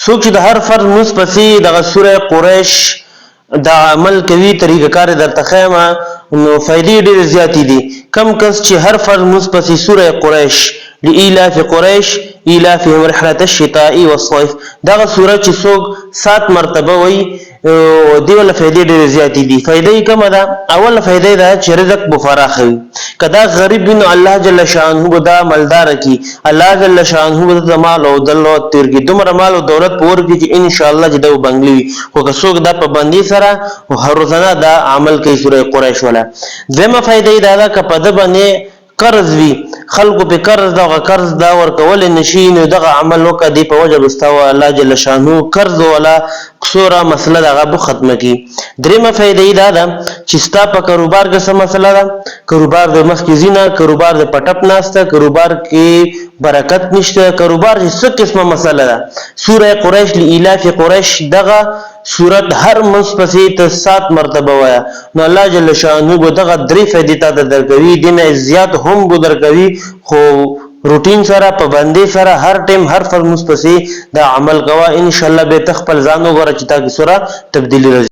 څوک چې د هر فرض مونځ پسې دغه سوره قریش دا عمل کوي طریقه کار درته خیمه نو فائدې ډېرې زیاتې دي. کم کس چې هر فرض مونځ پسې سوره قریش لإيلاف قریش إيلافهم رحلة الشتاء والصيف دغه سوره چې څوک 7 مرتبه وایي دی ولا فائدې ډېرې زیاتې دي. فائدې کومه ده؟ اوله فائدې ده چې رزق به فراخ وي. کدا غریب وي نو الله جل شانه به دا مالدار کی، الله جل شانه به د مال او دولت ترګي دومره مال او دولت پور کی چې ان شاء الله چې د بنگلي خو که څوک دا پابندي سره هر روزانه دا عمل کوي سوره قریش ولا. زموږ فائدې دا که په د باندې قرض وي خلکو په قرض دا قرض دا ورکول نشي نو دغه عمل وکړي په وجه بستاو الله جل شانه قرض ولا کسوره مسله دغه ختمه کی. درېمه فائدې دا ده چې ستا په کاروبار کې څه مسله ده، کاروبار د مخ کې زینا، کاروبار د پټپ ناشته، کاروبار کې برکت نشته، کاروبار چې څه قسمه مسله ده. سوره قریش لإيلاف قریش دغه سورت هر منځ پسې ته 7 مرتبه وایا نو الله جل شانه به دغه درې فائدې ته درکوي، دینه زیات هم به درکوي خو روټین سره پابندي سره هر ټیم هر فرض پسې دا عمل کوا ان شاء الله به تخپل ځان وګوره چې تا کې سوره تبدیلی راځي.